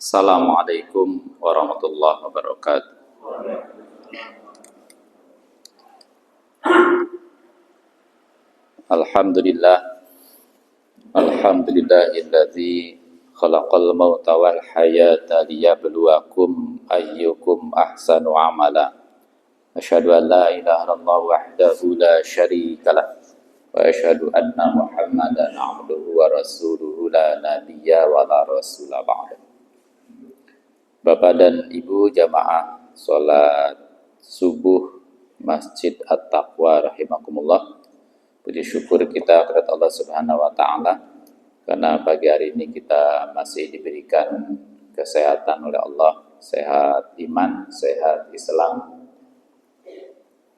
Assalamualaikum warahmatullahi wabarakatuh. Alhamdulillahilladzi khalaqal mauta wal hayata liyabluwakum ayyukum ahsanu amala. Asyhadu an la ilaha illallah wahdahu la syarikalah wa asyhadu anna Muhammadan abduhu wa rasuluhu la nabiyya wa la rasula ba'da. Bapak dan Ibu jamaah salat subuh Masjid At-Taqwa rahimakumullah. Puji syukur kita kepada Allah Subhanahu wa taala karena pagi hari ini kita masih diberikan kesehatan oleh Allah, sehat iman, sehat Islam,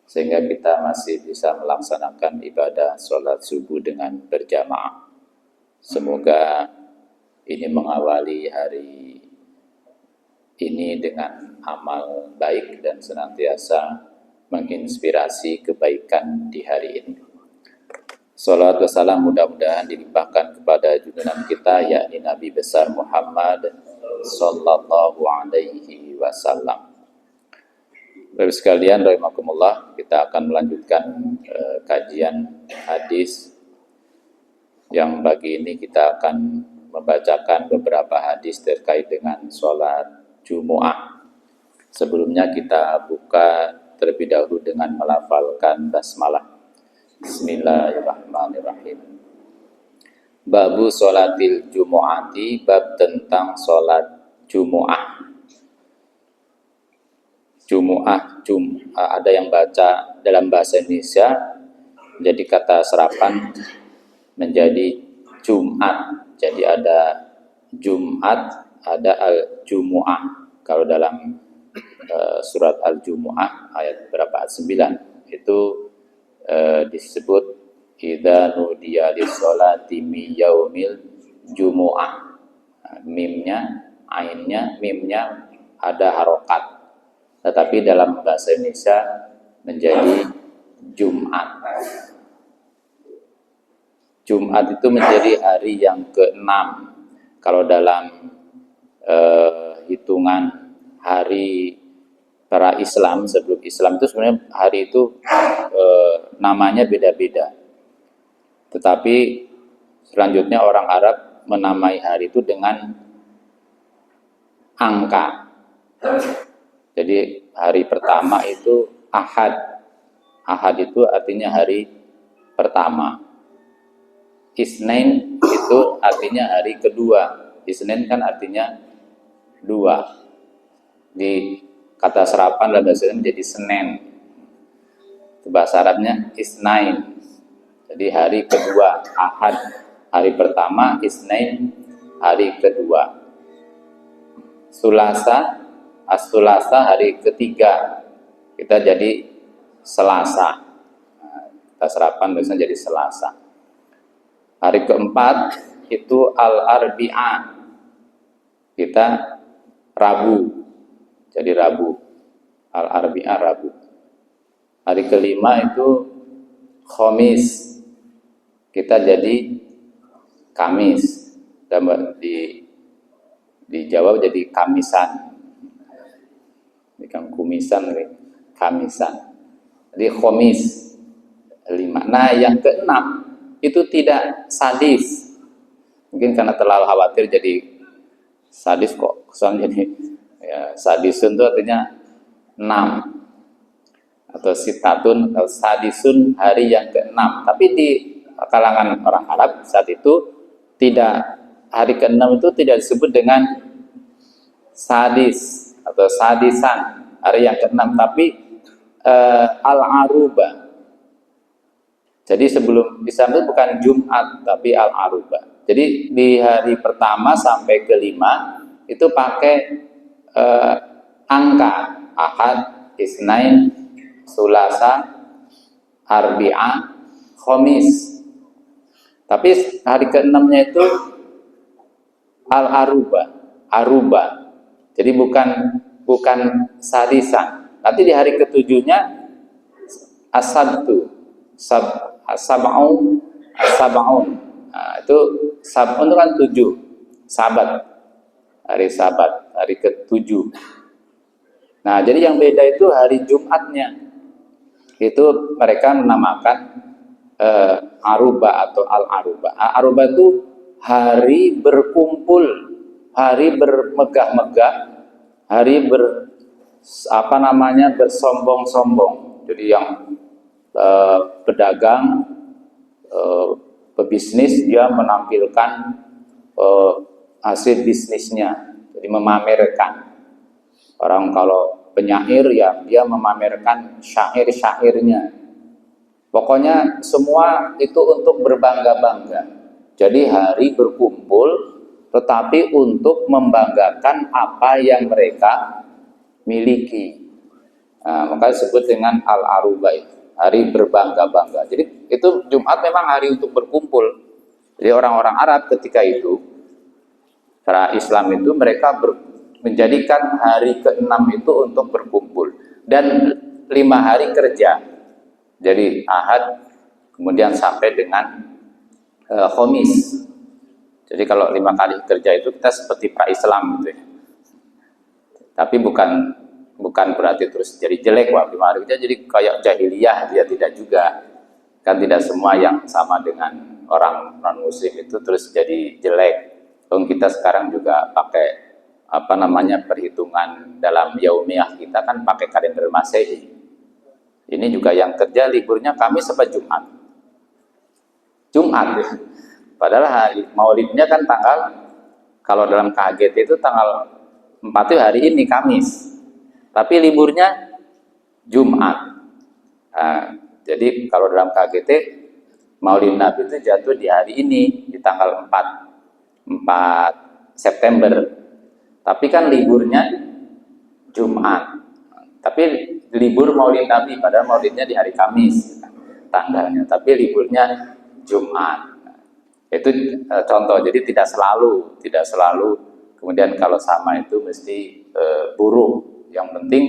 sehingga kita masih bisa melaksanakan ibadah salat subuh dengan berjamaah. Semoga ini mengawali hari ini dengan amal baik dan senantiasa menginspirasi kebaikan di hari ini. Salawat wassalam mudah-mudahan dilimpahkan kepada junjungan kita, yakni Nabi besar Muhammad sallallahu alaihi wasallam. Bapak sekalian rahimakumullah, kita akan melanjutkan kajian hadis yang pagi ini kita akan membacakan beberapa hadis terkait dengan sholat Jumu'ah. Sebelumnya kita buka terlebih dahulu dengan melafalkan basmalah. Bismillahirrahmanirrahim. Babu sholatil Jumu'ati, bab tentang sholat Jumu'ah. Jumu'ah, ada yang baca dalam bahasa Indonesia jadi kata serapan menjadi Jumat. Jadi ada Jumat, ada Al-Jumu'ah. Kalau dalam surat Al-Jumu'ah ayat berapa? 9 itu disebut idza nudiya lis-sholati mi yaumil jumu'ah. Mimnya, ainnya, mimnya ada harokat. Tetapi dalam bahasa Indonesia menjadi Jumat. Jumat itu menjadi hari yang ke-6. Kalau dalam hitungan hari para Islam, sebelum Islam itu sebenarnya hari itu namanya beda-beda. Tetapi selanjutnya orang Arab menamai hari itu dengan angka. Jadi hari pertama itu Ahad. Ahad itu artinya hari pertama. Isnin itu artinya hari kedua. Isnin kan artinya dua. Di kata serapan dalam bahasa Indonesia menjadi Senin. Bahasa Arabnya Isnain. Jadi hari kedua, Ahad hari pertama, Isnain hari kedua. Sulasa, As-Sulasa hari ketiga. Kita jadi Selasa. Kata serapan biasanya jadi Selasa. Hari keempat itu Al-Arbi'ah. Kita Rabu. Jadi Rabu. Al-Arbi'ah Rabu. Hari kelima itu Khamis. Kita jadi Kamis. Di Jawa jadi Kamisan. Bukan Kumisan, Kamisan. Jadi Khamis 5. Nah, yang keenam itu tidak sadis. Mungkin karena terlalu khawatir jadi sadis kok. Kesan jadi ya, sadisun itu artinya 6. Atau sitatun atau sadisun hari yang ke-6. Tapi di kalangan orang Arab saat itu tidak, hari ke-6 itu tidak disebut dengan sadis atau sadisan, hari yang ke-6, tapi al-aruba. Jadi sebelum Islam itu bukan Jumat tapi al-aruba. Jadi di hari pertama sampai kelima itu pakai angka Ahad, Isnain, Sulasa, Arbi'ah, Khamis. Tapi hari ke-6-nya itu al-aruba, aruba. Jadi bukan sadisan. Nanti di hari ke-7-nya as-sabtu, sab'un. Nah, itu sab'un itu kan 7, Sabat. hari Sabat, hari ke-7. Nah, jadi yang beda itu hari Jumatnya. Itu mereka menamakan Aruba atau Al-Aruba. Aruba itu hari berkumpul, hari bermegah-megah, hari bersombong-sombong. Jadi yang pedagang, pebisnis, dia menampilkan hasil bisnisnya, jadi memamerkan. Orang kalau penyair ya dia memamerkan syair-syairnya. Pokoknya semua itu untuk berbangga-bangga. Jadi hari berkumpul tetapi untuk membanggakan apa yang mereka miliki. Nah, maka disebut dengan Al-Aruba itu, hari berbangga-bangga. Jadi itu Jumat memang hari untuk berkumpul. Jadi orang-orang Arab ketika itu, secara Islam itu mereka menjadikan hari ke-6 itu untuk berkumpul. Dan 5 hari kerja. Jadi Ahad, kemudian sampai dengan Khamis. Jadi kalau 5 kali kerja itu kita seperti pra-Islam gitu ya. Tapi bukan berarti terus jadi jelek, wah 5 hari kerja jadi kayak jahiliyah, dia tidak juga. Kan tidak semua yang sama dengan orang non-muslim itu terus jadi jelek. Kita sekarang juga pakai perhitungan dalam yaumiyah kita kan pakai kalender Masehi. Ini juga yang kerja liburnya Kamis sampai Jumat. Jumat ya. Padahal hari Maulidnya kan kalau dalam KGT itu tanggal 4 itu hari ini Kamis. Tapi liburnya Jumat. Nah, jadi kalau dalam KGT Maulid Nabi itu jatuh di hari ini, di tanggal 4 September. Tapi kan liburnya Jumat. Tapi libur Maulid Nabi, padahal Maulidnya di hari Kamis tanggalnya, tapi liburnya Jumat. Itu contoh. Jadi tidak selalu kemudian kalau sama itu mesti buruk. Yang penting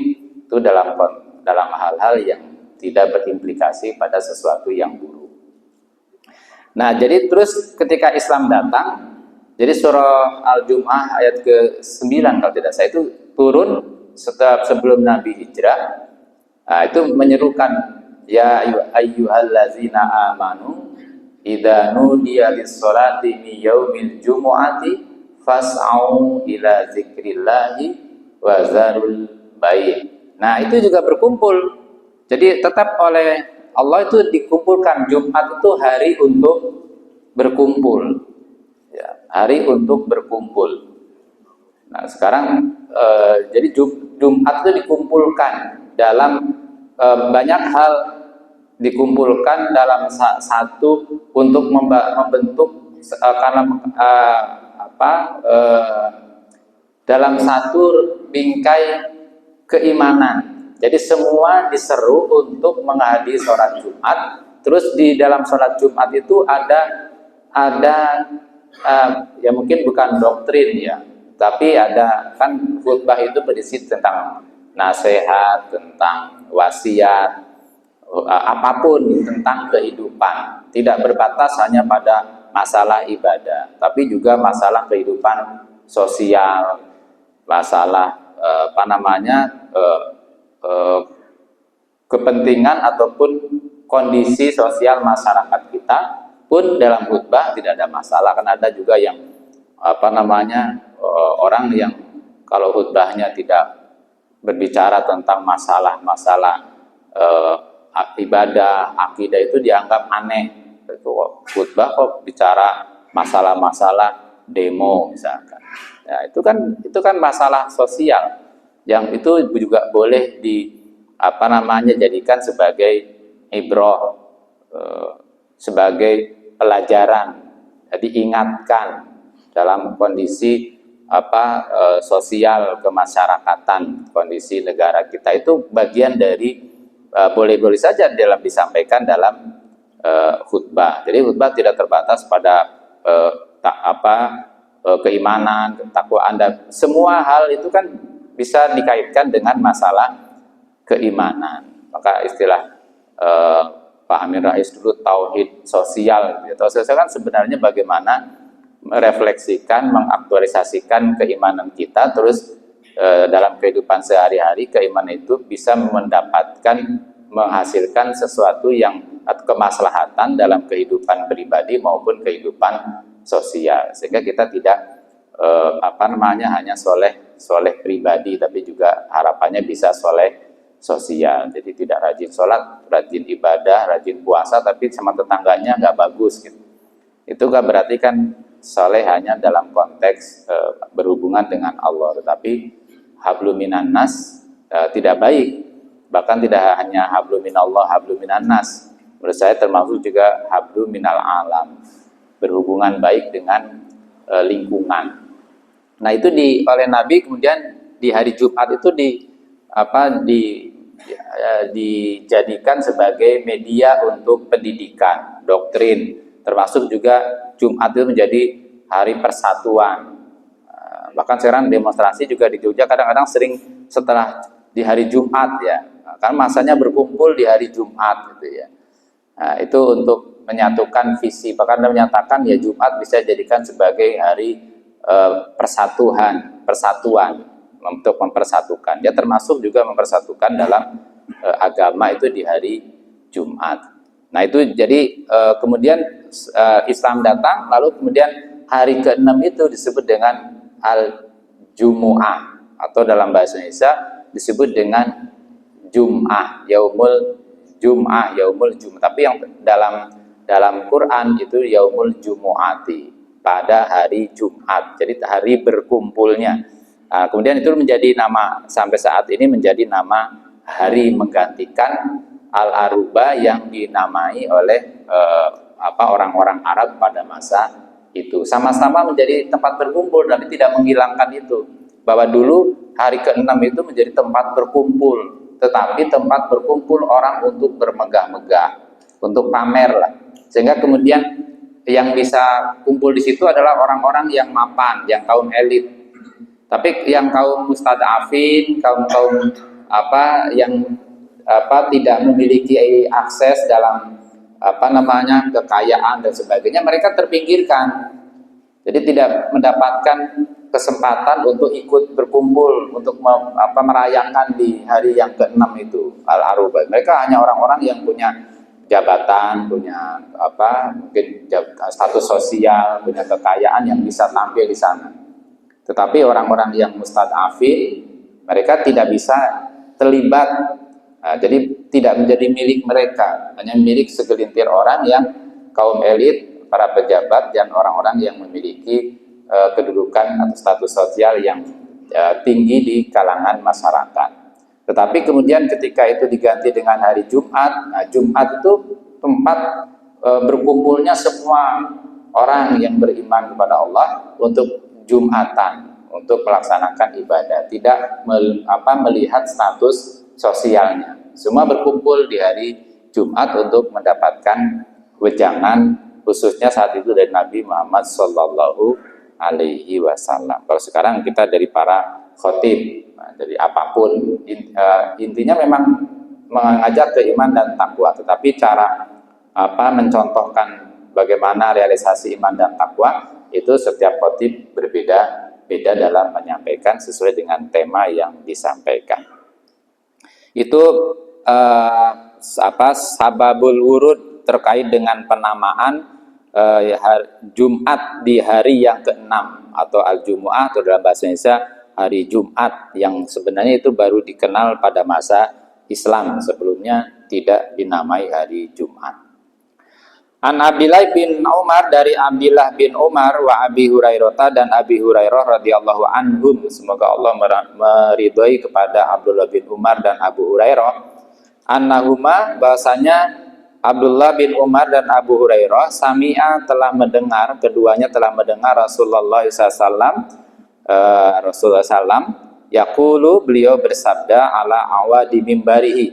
itu dalam hal-hal yang tidak berimplikasi pada sesuatu yang buruk. Nah, jadi terus ketika Islam datang, jadi surah Al-Jum'ah ayat ke-9 kalau tidak salah itu turun sebelum Nabi hijrah. Nah, itu menyerukan ya ayyuhallazina amanu idza nudiya lis-sholati min yaumil jumu'ati fas'au ila dzikrillahi wa zarul bai'. Nah, itu juga berkumpul. Jadi tetap oleh Allah itu dikumpulkan. Jumat itu hari untuk berkumpul. Ya, hari untuk berkumpul. Nah, sekarang jadi Jumat itu dikumpulkan dalam banyak hal, dikumpulkan dalam satu untuk membentuk dalam satu bingkai keimanan. Jadi semua diseru untuk menghadiri sholat Jumat. Terus di dalam sholat Jumat itu ada ya mungkin bukan doktrin ya, tapi ada kan khutbah itu berisi tentang nasihat, tentang wasiat, apapun tentang kehidupan. Tidak berbatas hanya pada masalah ibadah, tapi juga masalah kehidupan sosial, masalah kepentingan ataupun kondisi sosial masyarakat kita pun dalam khutbah tidak ada masalah. Kan ada juga yang orang yang kalau khutbahnya tidak berbicara tentang masalah-masalah ibadah, akidah itu dianggap aneh. Itu khutbah kok bicara masalah-masalah demo misalkan. Ya, itu kan masalah sosial yang itu juga boleh jadikan sebagai ibrah, sebagai pelajaran. Jadi ingatkan dalam kondisi sosial kemasyarakatan, kondisi negara kita itu bagian dari boleh-boleh saja dalam disampaikan dalam khutbah. Jadi khutbah tidak terbatas pada keimanan, ketakwaan, dan semua hal itu kan bisa dikaitkan dengan masalah keimanan. Maka istilah Pak Amin Rais dulu tauhid sosial. Tauhid sosial kan sebenarnya bagaimana merefleksikan, mengaktualisasikan keimanan kita, terus dalam kehidupan sehari-hari keimanan itu bisa menghasilkan sesuatu yang kemaslahatan dalam kehidupan pribadi maupun kehidupan sosial, sehingga kita tidak hanya soleh pribadi, tapi juga harapannya bisa soleh sosial. Jadi tidak rajin sholat, rajin ibadah, rajin puasa, tapi sama tetangganya nggak bagus gitu. Itu nggak berarti kan soleh hanya dalam konteks berhubungan dengan Allah, tetapi hablum minan nas tidak baik. Bahkan tidak hanya hablum minallah, hablum minan nas. Menurut saya termasuk juga hablum minal alam, berhubungan baik dengan lingkungan. Nah, itu oleh Nabi kemudian di hari Jumat itu dijadikan sebagai media untuk pendidikan, doktrin, termasuk juga Jumat itu menjadi hari persatuan. Bahkan sekarang demonstrasi juga di Jogja kadang-kadang sering setelah di hari Jumat ya, kan masanya berkumpul di hari Jumat gitu ya. Nah, itu untuk menyatukan visi, bahkan menyatakan ya Jumat bisa dijadikan sebagai hari persatuan untuk mempersatukan. Dia termasuk juga mempersatukan dalam agama itu di hari Jumat. Nah, itu jadi kemudian Islam datang, lalu kemudian hari ke-6 itu disebut dengan Al-Jumu'ah, atau dalam bahasa Indonesia disebut dengan Jum'ah, Yaumul Jum'ah, Yaumul Jum'ah. Tapi yang dalam Quran itu Yaumul Jumu'ati, pada hari Jumat. Jadi hari berkumpulnya. Nah, kemudian itu menjadi nama, sampai saat ini menjadi nama hari menggantikan Al-Aruba yang dinamai oleh orang-orang Arab pada masa itu. Sama-sama menjadi tempat berkumpul, tapi tidak menghilangkan itu. Bahwa dulu hari ke-6 itu menjadi tempat berkumpul, tetapi tempat berkumpul orang untuk bermegah-megah, untuk pamer lah. Sehingga kemudian yang bisa kumpul di situ adalah orang-orang yang mapan, yang kaum elit. Tapi yang kaum mustadafin, kaum yang tidak memiliki akses dalam kekayaan dan sebagainya, mereka terpinggirkan. Jadi tidak mendapatkan kesempatan untuk ikut berkumpul untuk merayakan di hari yang ke-6 itu Al-Aruba. Mereka hanya orang-orang yang punya jabatan, punya mungkin status sosial, punya kekayaan yang bisa tampil di sana. Tetapi orang-orang yang mustadafin, mereka tidak bisa terlibat. Nah, jadi tidak menjadi milik mereka, hanya milik segelintir orang yang kaum elit, para pejabat, dan orang-orang yang memiliki kedudukan atau status sosial yang tinggi di kalangan masyarakat. Tetapi kemudian ketika itu diganti dengan hari Jumat, nah Jumat itu tempat berkumpulnya semua orang yang beriman kepada Allah untuk Jumatan, untuk melaksanakan ibadah, tidak melihat status sosialnya. Semua berkumpul di hari Jumat untuk mendapatkan wejangan, khususnya saat itu dari Nabi Muhammad Sallallahu Alaihi Wasallam. Kalau sekarang kita dari para khotib, dari apapun, intinya memang mengajak ke iman dan takwa. Tetapi cara mencontohkan bagaimana realisasi iman dan takwa itu setiap khotib berbeda-beda dalam menyampaikan sesuai dengan tema yang disampaikan. Itu sababul wurud terkait dengan penamaan Jumat di hari yang ke-6 atau Al-Jumu'ah, atau dalam bahasa Indonesia hari Jumat, yang sebenarnya itu baru dikenal pada masa Islam, sebelumnya tidak dinamai hari Jumat. An Abdillah bin Umar, dari Abdillah bin Umar, wa Abi Hurairah, dan Abi Hurairah radhiyallahu anhum, semoga Allah meridhoi kepada Abdullah bin Umar dan Abu Hurairah, annahuma, bahasanya Abdullah bin Umar dan Abu Hurairah sami'a, telah mendengar, keduanya telah mendengar Rasulullah SAW, Rasulullah SAW yaqulu, beliau bersabda, ala awadi mimbarihi,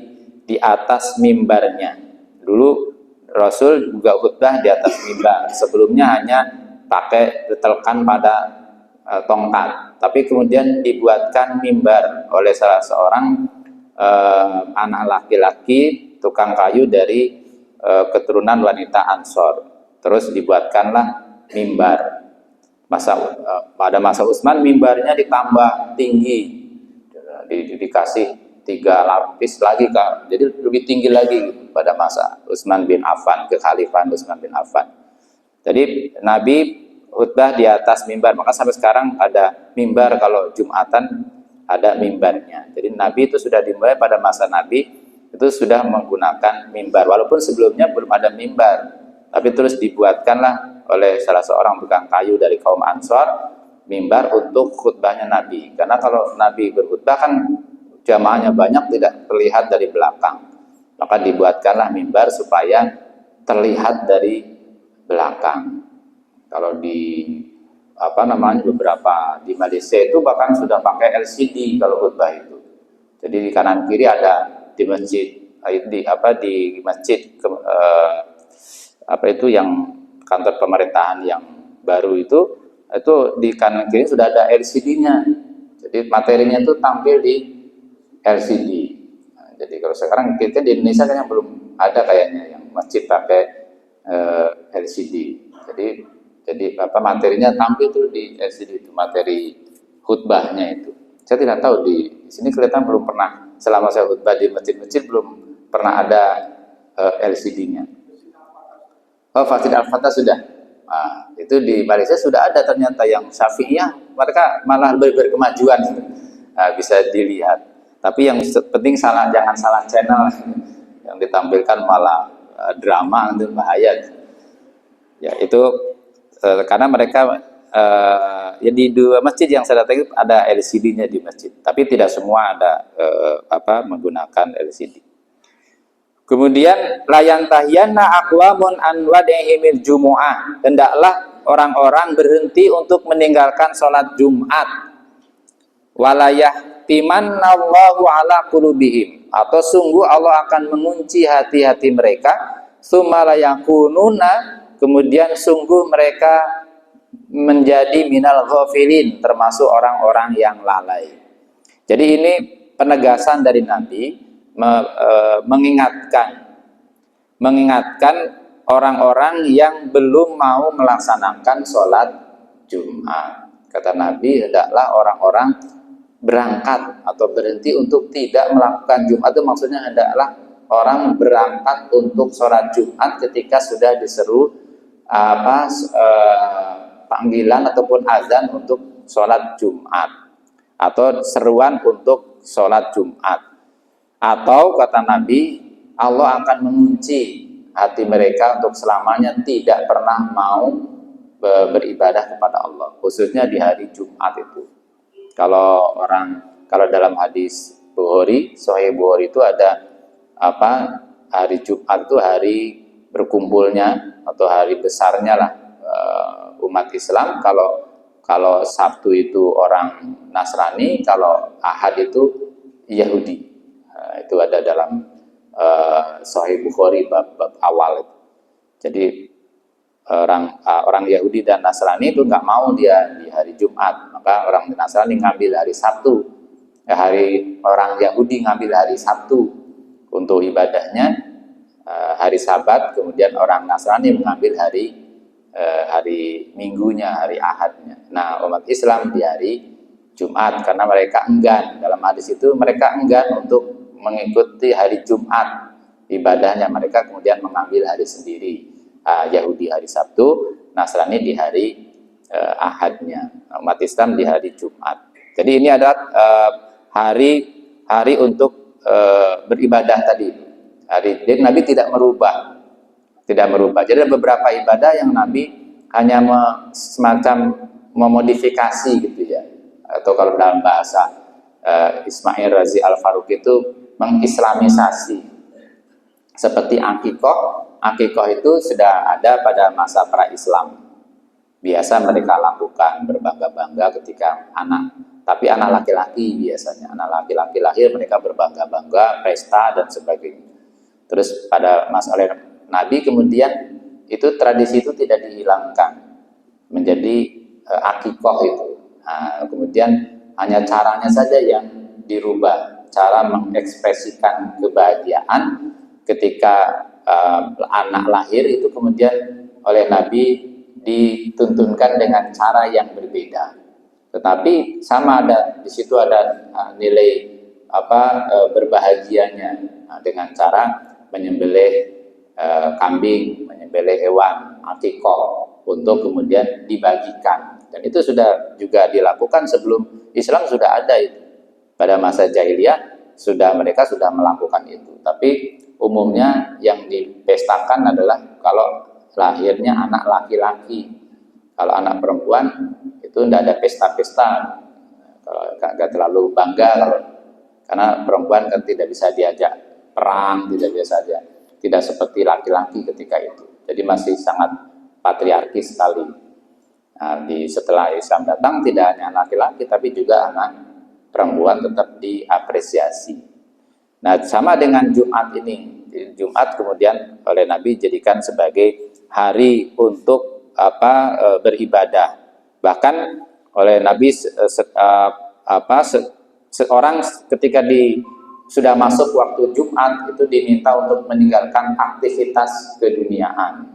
di atas mimbarnya. Dulu Rasul juga khutbah di atas mimbar, sebelumnya hanya pakai ditelkan pada tongkat, tapi kemudian dibuatkan mimbar oleh salah seorang anak laki-laki tukang kayu dari keturunan wanita Ansor. Terus dibuatkanlah mimbar. pada masa Utsman mimbarnya ditambah tinggi, dikasih 3 lapis lagi Kak. Jadi lebih tinggi lagi gitu, pada masa Utsman bin Affan, kekhalifahan Utsman bin Affan. Jadi Nabi khutbah di atas mimbar, maka sampai sekarang ada mimbar kalau Jumatan ada mimbarnya. Jadi Nabi itu sudah dimulai pada masa Nabi itu sudah menggunakan mimbar, walaupun sebelumnya belum ada mimbar, tapi terus dibuatkanlah oleh salah seorang tukang kayu dari kaum Ansor mimbar untuk khutbahnya Nabi. Karena kalau Nabi berkhutbah kan jamaahnya banyak, tidak terlihat dari belakang, maka dibuatkanlah mimbar supaya terlihat dari belakang. Kalau di beberapa di Malaysia itu bahkan sudah pakai LCD kalau khutbah itu. Jadi di kanan kiri ada di masjid di masjid yang kantor pemerintahan yang baru itu di kanan kiri sudah ada LCD-nya. Jadi materinya itu tampil di LCD. Nah, jadi kalau sekarang kita di Indonesia kan yang belum ada kayaknya yang masjid pakai LCD. Jadi materinya tampil itu di LCD, itu materi khutbahnya itu. Saya tidak tahu di sini kelihatan belum pernah, selama saya khutbah di masjid-masjid belum pernah ada LCD-nya. Oh, Masjid Al-Fatah sudah. Nah, itu di Malaysia sudah ada ternyata yang Syafi'iyah, mereka malah lebih berkemajuan. Nah, bisa dilihat. Tapi yang penting jangan salah channel, yang ditampilkan malah drama, itu bahaya. Ya itu karena mereka ya di 2 masjid yang saya datang ada LCD-nya di masjid, tapi tidak semua ada menggunakan LCD. Kemudian layan tahyana aqwamun an wad'ihimil jumu'ah, hendaklah orang-orang berhenti untuk meninggalkan sholat Jumat. Walayah timanallahu ala qulubihim, atau sungguh Allah akan mengunci hati-hati mereka. Tsumalayakununa, kemudian sungguh mereka menjadi minal ghafilin, termasuk orang-orang yang lalai. Jadi ini penegasan dari Nabi mengingatkan orang-orang yang belum mau melaksanakan sholat Jumat. Kata Nabi, hendaklah orang-orang berangkat atau berhenti untuk tidak melakukan Jumat. Itu maksudnya hendaklah orang berangkat untuk sholat Jumat ketika sudah diseru panggilan ataupun azan untuk sholat Jumat, atau seruan untuk sholat Jumat. Atau kata Nabi, Allah akan mengunci hati mereka untuk selamanya tidak pernah mau beribadah kepada Allah, khususnya di hari Jumat itu. Kalau dalam hadis Bukhari, Sahih Bukhari itu ada hari Jumat itu hari berkumpulnya atau hari besarnya lah umat Islam. Kalau Sabtu itu orang Nasrani, kalau Ahad itu Yahudi. Itu ada dalam Sahih Bukhari bab awal itu. Jadi orang Yahudi dan Nasrani itu nggak mau dia di hari Jumat, maka orang Nasrani ngambil hari Sabtu. Orang Yahudi ngambil hari Sabtu untuk ibadahnya, hari Sabat. Kemudian orang Nasrani mengambil hari Minggunya, hari Ahadnya. Nah, umat Islam di hari Jumat, karena mereka enggan. Dalam hadis itu mereka enggan untuk mengikuti hari Jumat ibadahnya, mereka kemudian mengambil hari sendiri. Yahudi hari Sabtu, Nasrani di hari Ahadnya, umat Islam di hari Jumat. Jadi ini adalah hari untuk beribadah tadi. Jadi Nabi tidak merubah. Jadi ada beberapa ibadah yang Nabi hanya semacam memodifikasi gitu ya. Atau kalau dalam bahasa Ismail Razi Al-Faruq itu mengislamisasi. Seperti akikoh itu sudah ada pada masa pra-Islam. Biasa mereka lakukan berbangga-bangga ketika tapi anak laki-laki biasanya. Anak laki-laki lahir mereka berbangga-bangga, pesta dan sebagainya. Terus pada masa oleh Nabi kemudian itu tradisi itu tidak dihilangkan menjadi akikoh itu. Kemudian hanya caranya saja yang dirubah, cara mengekspresikan kebahagiaan ketika anak lahir itu kemudian oleh Nabi dituntunkan dengan cara yang berbeda. Tetapi sama ada di situ ada nilai berbahagianya dengan cara menyembelih kambing, menyembelih hewan akikoh untuk kemudian dibagikan. Dan itu sudah juga dilakukan sebelum Islam, sudah ada itu. Pada masa jahiliyah mereka sudah melakukan itu. Tapi umumnya yang dipestakan adalah kalau lahirnya anak laki-laki. Kalau anak perempuan itu tidak ada pesta-pesta. Kalau nggak terlalu bangga karena perempuan kan tidak bisa diajak perang, tidak seperti laki-laki ketika itu. Jadi masih sangat patriarkis sekali. Nah, setelah Islam datang tidak hanya laki-laki tapi juga anak perempuan tetap diapresiasi. Nah, sama dengan Jumat ini. Jumat kemudian oleh Nabi jadikan sebagai hari untuk beribadah. Bahkan oleh Nabi seorang ketika sudah masuk waktu Jumat itu diminta untuk meninggalkan aktivitas keduniaan,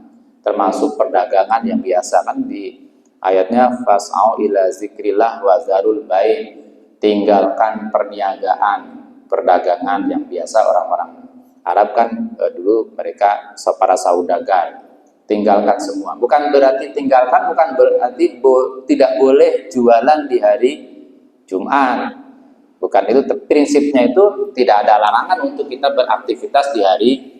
termasuk perdagangan yang biasa. Kan di ayatnya fas'au ila zikrillah wa zarul bai', tinggalkan perniagaan, perdagangan yang biasa orang-orang Arab kan dulu mereka para saudagar, tinggalkan semua. Bukan berarti tidak boleh jualan di hari Jumat. Bukan itu, prinsipnya itu tidak ada larangan untuk kita beraktivitas di hari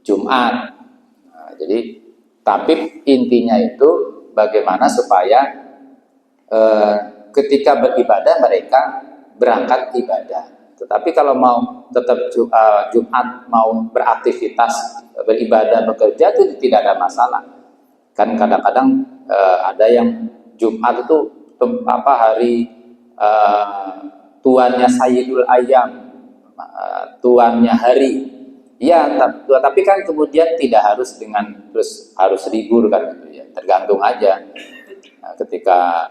Jumat. Nah, jadi tapi intinya itu bagaimana supaya ketika beribadah mereka berangkat ibadah. Tetapi kalau mau tetap Jumat mau beraktivitas, beribadah, bekerja itu tidak ada masalah. Kan kadang-kadang ada yang Jumat itu hari tuannya Sayyidul Ayyam, tuannya hari. Ya, tapi kan kemudian tidak harus harus libur kan gitu ya. Tergantung aja. Nah, ketika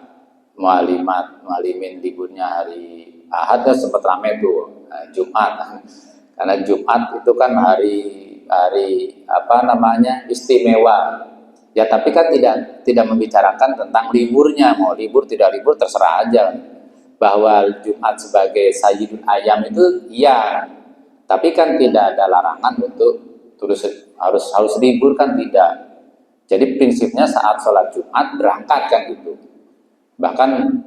mualimin liburnya hari Ahad kan sempat ramai tuh, Jumat. Karena Jumat itu kan hari istimewa. Ya, tapi kan tidak membicarakan tentang liburnya, mau libur tidak libur terserah aja. Bahwa Jumat sebagai Sayyidul Ayyam itu iya, tapi kan tidak ada larangan untuk terus harus libur kan tidak. Jadi prinsipnya saat sholat Jumat berangkat kan gitu. Bahkan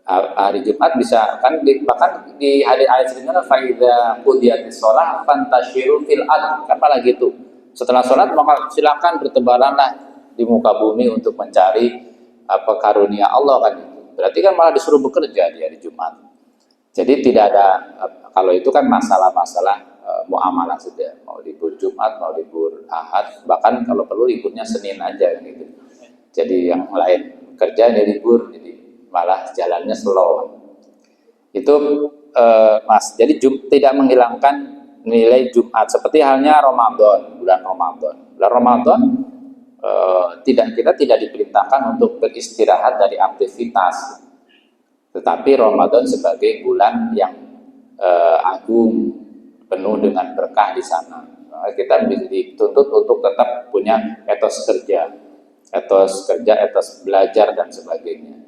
hari Jumat bisa kan bahkan di hari ayat sebelumnya faida qudiyatis shalah fantashiru fil ard, apalagi itu setelah sholat maka silakan bertebaranlah di muka bumi untuk mencari karunia Allah kan gitu. Berarti kan malah disuruh bekerja di hari Jumat. Jadi tidak ada, kalau itu kan masalah-masalah muamalah sudah, mau libur Jumat, mau libur Ahad, bahkan kalau perlu liburnya Senin aja gitu. Jadi yang lain kerja dia libur, jadi malah jalannya slow. Itu jadi tidak menghilangkan nilai Jumat, seperti halnya Ramadan, bulan Ramadan. Bulan Ramadan kita tidak diperintahkan untuk beristirahat dari aktivitas, tetapi Ramadan sebagai bulan yang agung, penuh dengan berkah di sana. Kita dituntut untuk tetap punya etos kerja, etos belajar dan sebagainya.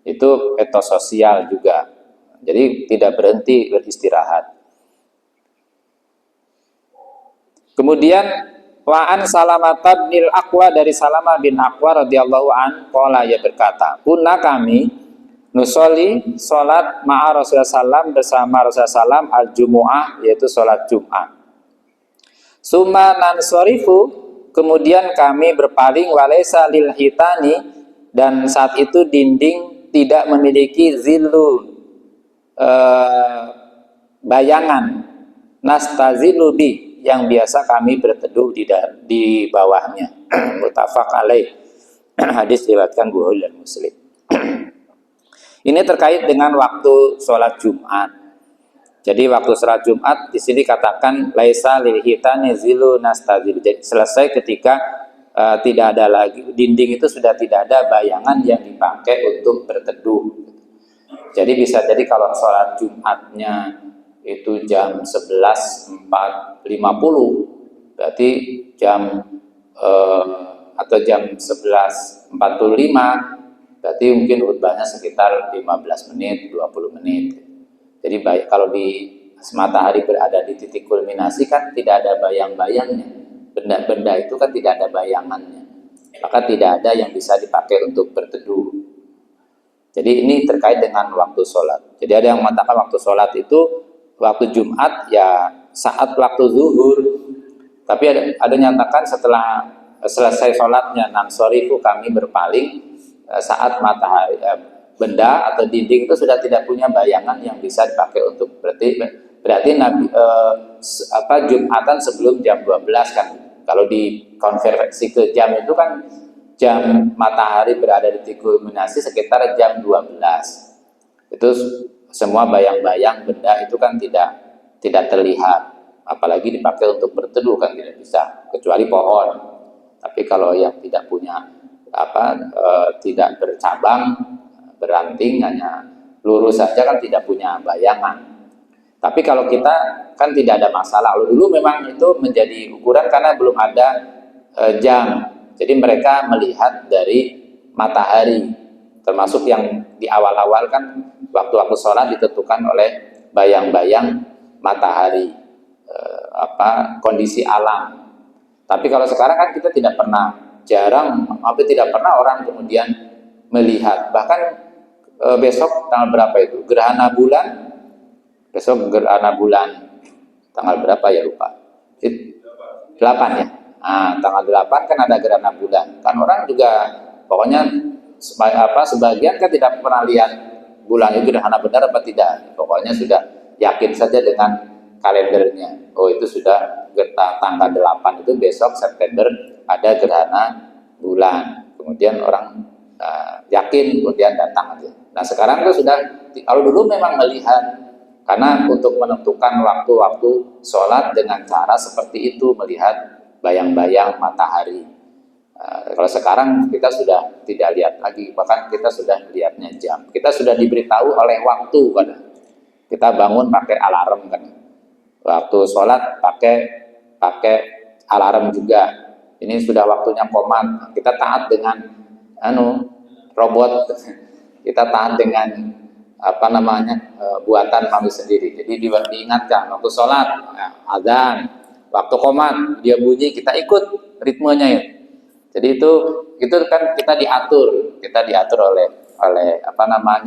Itu etos sosial juga. Jadi tidak berhenti beristirahat. Kemudian Wa'an Salamah bin Aqwa, dari Salamah bin Aqwa radhiyallahu an, qala, ia berkata, kunna kami nusoli salat ma'a Rasulullah sallam, bersama Rasulullah sallam al-jumu'ah, yaitu salat Jumat. Summa nansorifu, kemudian kami berpaling, walaysa lil hitani, dan saat itu dinding tidak memiliki zillu, bayangan, nastazilu bi, yang biasa kami berteduh di bawahnya. Muttafaq alaih. Hadis diriwayatkan Bukhari dan Muslim. Ini terkait dengan waktu sholat Jumat. Jadi waktu sholat Jumat di sini katakan laisa lil hitani zilu nastazil. Jadi selesai ketika tidak ada lagi dinding, itu sudah tidak ada bayangan yang dipakai untuk berteduh. Jadi bisa jadi kalau sholat Jumatnya itu jam 11.50, berarti jam atau jam 11.45, berarti mungkin khutbahnya sekitar 15 menit, 20 menit. Jadi baik kalau di matahari berada di titik kulminasi kan tidak ada bayang-bayangnya. Benda-benda itu kan tidak ada bayangannya. Maka tidak ada yang bisa dipakai untuk berteduh. Jadi ini terkait dengan waktu sholat. Jadi ada yang mengatakan waktu sholat itu waktu Jumat ya saat waktu zuhur. Tapi ada yang nyatakan setelah selesai sholatnya nansorifu kami berpaling saat matahari benda atau dinding itu sudah tidak punya bayangan yang bisa dipakai untuk berarti Nabi Jumatan sebelum jam 12 kan. Kalau dikonversi ke jam itu kan jam matahari berada di titik kulminasi sekitar jam 12. Itu semua bayang-bayang benda itu kan tidak terlihat, apalagi dipakai untuk berteduh kan tidak bisa, kecuali pohon. Tapi kalau yang tidak punya tidak bercabang, beranting, hanya lurus saja kan tidak punya bayangan. Tapi kalau kita kan tidak ada masalah. Lalu dulu memang itu menjadi ukuran karena belum ada jam. Jadi mereka melihat dari matahari. Termasuk yang di awal-awal kan waktu-waktu sholat ditentukan oleh bayang-bayang matahari, kondisi alam. Tapi kalau sekarang kan kita tidak pernah, hampir tidak pernah orang kemudian melihat. Bahkan besok tanggal berapa itu? Gerhana bulan. Besok gerhana bulan tanggal berapa ya lupa. 8 ya. Nah, tanggal 8 kan ada gerhana bulan. Kan orang juga pokoknya sebagian kan tidak pernah lihat bulan itu gerhana benar apa tidak. Pokoknya sudah yakin saja dengan kalendernya. Oh, itu sudah tanggal 8 itu besok September ada gerhana bulan. Kemudian orang yakin kemudian datang aja. Nah, sekarang itu sudah, kalau dulu memang melihat karena untuk menentukan waktu-waktu sholat dengan cara seperti itu, melihat bayang-bayang matahari. Kalau sekarang kita sudah tidak lihat lagi, bahkan kita sudah melihatnya jam. Kita sudah diberitahu oleh waktu kan. Kita bangun pakai alarm kan. Waktu sholat pakai alarm juga. Ini sudah waktunya qomat. Kita taat dengan robot. Kita taat dengan buatan kami sendiri. Jadi diingatkan waktu sholat, azan, waktu qomat dia bunyi, kita ikut ritmenya ya. Jadi itu kan kita diatur oleh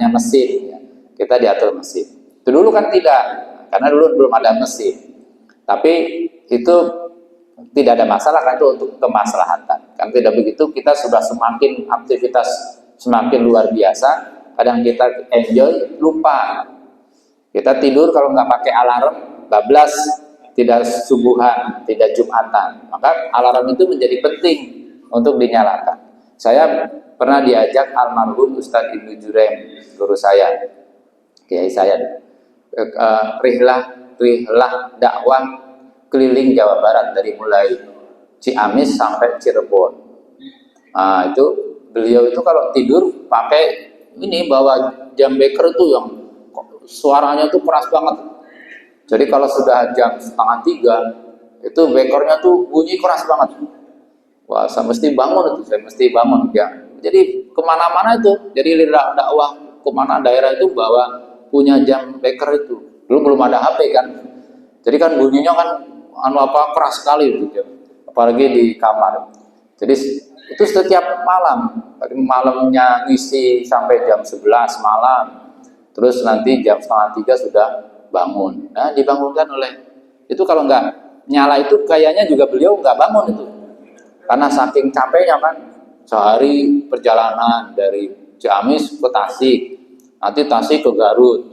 mesin ya. Kita diatur mesin. Itu dulu kan tidak, karena dulu belum ada mesin. Tapi itu tidak ada masalah kan, itu untuk kemaslahatan. Kan tidak begitu, kita sudah semakin aktivitas semakin luar biasa. Kadang kita enjoy, lupa. Kita tidur kalau nggak pakai alarm, bablas, tidak subuhan, tidak jumatan. Maka alarm itu menjadi penting untuk dinyalakan. Saya pernah diajak almarhum Ustadz Ibnu Jurem, guru saya, kiai saya, rihlah dakwah keliling Jawa Barat dari mulai Ciamis sampai Cirebon. Nah, itu beliau itu kalau tidur pakai bawa jam beker itu yang suaranya tuh keras banget. Jadi kalau sudah jam 2:30 itu bekernya tuh bunyi keras banget. Wah, saya mesti bangun ya. Jadi kemana-mana itu, jadi lidah dakwah kemana daerah itu bawa punya jam beker itu. Dulu belum ada HP kan. Jadi kan bunyinya kan keras sekali gitu. Apalagi di kamar. Jadi itu setiap malamnya ngisi sampai jam 11 malam, terus nanti jam 2:30 sudah bangun. Nah, dibangunkan oleh itu, kalau nggak nyala itu kayaknya juga beliau nggak bangun itu, karena saking capeknya kan, sehari perjalanan dari Ciamis ke Tasik, nanti Tasik ke Garut,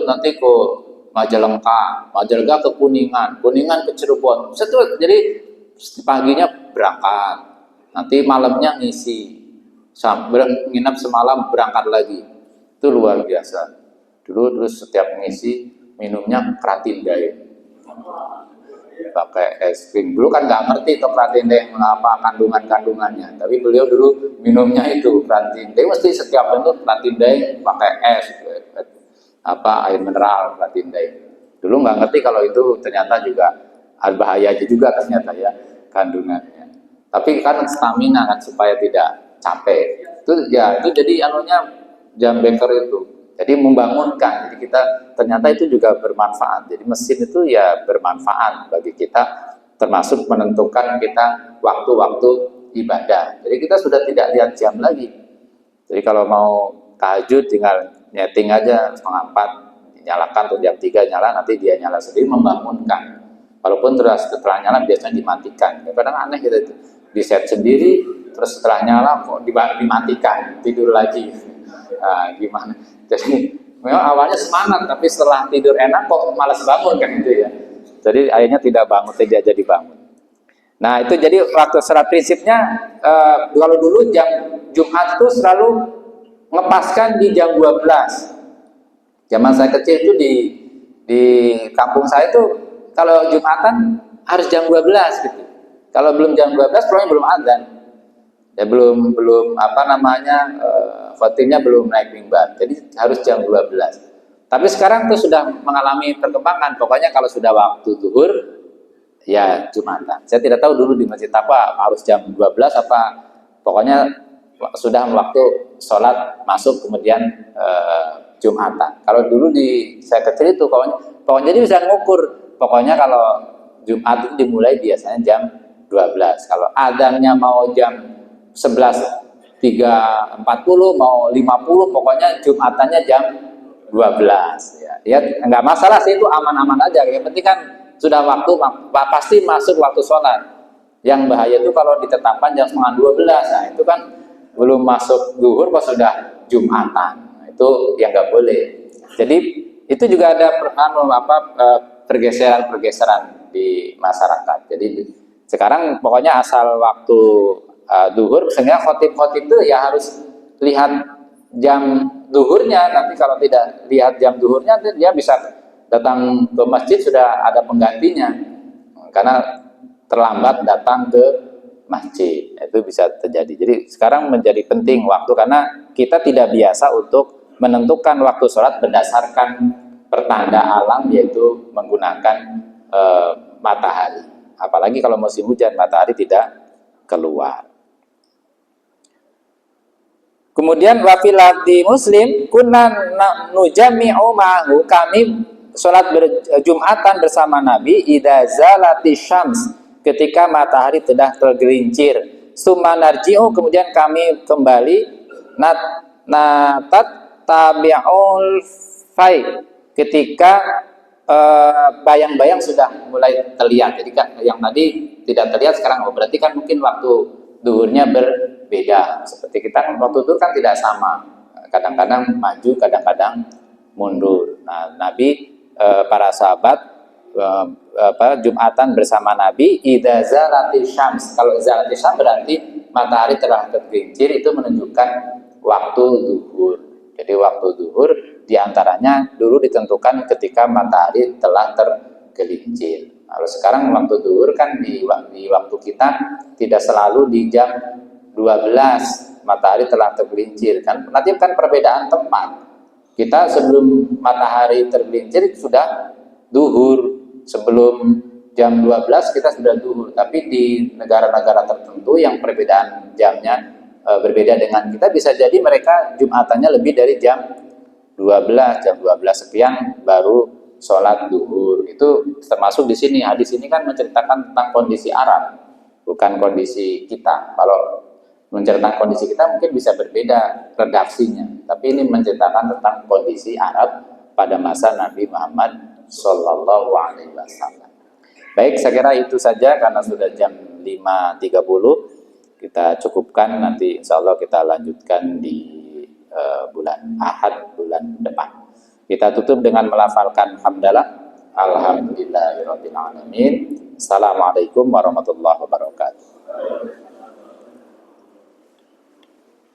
nanti ke Majalengka ke Kuningan ke Cirebon. Jadi paginya berangkat, nanti malamnya ngisi, nginap semalam, berangkat lagi. Itu luar biasa. Dulu terus setiap ngisi minumnya Kratindai, pakai es krim. Dulu kan nggak ngerti tuh Kratindai apa kandungannya, tapi beliau dulu minumnya itu Kratindai, mesti setiap itu Kratindai pakai es, air mineral Kratindai. Dulu nggak ngerti kalau itu ternyata juga bahaya juga ternyata ya kandungannya. Tapi kan stamina kan supaya tidak capek. Itu ya itu jadi anunya jam beker itu. Jadi membangunkan. Jadi kita ternyata itu juga bermanfaat. Jadi mesin itu ya bermanfaat bagi kita, termasuk menentukan kita waktu-waktu ibadah. Jadi kita sudah tidak lihat jam lagi. Jadi kalau mau tahajud tinggal nyeting aja 3:30, nyalakan tuh jam 3 nyala, nanti dia nyala sendiri membangunkan. Walaupun terus setelah nyala biasanya dimatikan. Kadang aneh gitu itu. Di set sendiri terus setelah nyala kok dimatikan, tidur lagi. Nah, gimana? Jadi memang awalnya semangat, tapi setelah tidur enak kok malas bangun kan gitu ya. Jadi akhirnya tidak bangun, tidak jadi bangun. Nah itu jadi waktu secara prinsipnya kalau dulu jam Jumat itu selalu ngepaskan di jam 12. Zaman saya kecil itu di kampung saya itu kalau Jumatan harus jam 12 gitu. Kalau belum jam 12 pokoknya belum adzan. Ya belum apa namanya khotibnya belum naik mimbar. Jadi harus jam 12. Tapi sekarang tuh sudah mengalami perkembangan. Pokoknya kalau sudah waktu zuhur ya Jumatan. Saya tidak tahu dulu di masjid apa harus jam 12 apa pokoknya sudah waktu sholat masuk kemudian Jumatan. Kalau dulu di saya kecil itu pokoknya jadi bisa ngukur. Pokoknya kalau Jumat itu dimulai biasanya jam 12. Kalau adzannya mau jam 11.40 mau 50 pokoknya Jumatannya jam 12 ya. Ya enggak masalah sih itu aman-aman aja. Yang penting kan sudah waktu pasti masuk waktu sholat. Yang bahaya itu kalau ditetapkan jam 11:30. Nah, itu kan belum masuk zuhur kok sudah Jumatan. Nah, itu yang nggak boleh. Jadi itu juga ada pergeseran-pergeseran di masyarakat. Jadi sekarang pokoknya asal waktu zuhur, sehingga khotib-khotib itu ya harus lihat jam zuhurnya. Nanti kalau tidak lihat jam zuhurnya, dia bisa datang ke masjid sudah ada penggantinya karena terlambat datang ke masjid. Itu bisa terjadi. Jadi sekarang menjadi penting waktu karena kita tidak biasa untuk menentukan waktu sholat berdasarkan pertanda alam, yaitu menggunakan matahari. Apalagi kalau musim hujan matahari tidak keluar. Kemudian wafilati Muslim kunna nujami'u ma'hu, kami sholat Jumatan bersama Nabi idza zalati syams, ketika matahari telah tergelincir. Summa narji'u, kemudian kami kembali natat tabi'ul fai, ketika bayang-bayang sudah mulai terlihat. Jadi yang tadi tidak terlihat sekarang berarti kan mungkin waktu duhurnya berbeda. Seperti kita kan waktu duhur kan tidak sama. Kadang-kadang maju, kadang-kadang mundur. Nah, Nabi para sahabat Jumatan bersama Nabi idza zalatis syams. Kalau zalatis syams berarti matahari telah tergelincir, itu menunjukkan waktu zuhur. Jadi waktu zuhur diantaranya dulu ditentukan ketika matahari telah tergelincir. Kalau sekarang waktu zuhur kan di waktu kita tidak selalu di jam 12 matahari telah tergelincir kan. Nanti kan perbedaan tempat. Kita sebelum matahari tergelincir sudah zuhur. Sebelum jam 12 kita sudah zuhur. Tapi di negara-negara tertentu yang perbedaan jamnya berbeda dengan kita, bisa jadi mereka Jumatannya lebih dari jam 12, jam 12 sekian baru sholat zuhur. Itu termasuk di sini. Hadis ini kan menceritakan tentang kondisi Arab, bukan kondisi kita. Kalau menceritakan kondisi kita mungkin bisa berbeda redaksinya, tapi ini menceritakan tentang kondisi Arab pada masa Nabi Muhammad Shallallahu Alaihi Wasallam. Baik, saya kira itu saja karena sudah jam 5.30. Kita cukupkan, nanti insya Allah kita lanjutkan di bulan Ahad bulan depan. Kita tutup dengan melafalkan hamdalah. Alhamdulillahirabbil alamin. Assalamualaikum warahmatullahi wabarakatuh.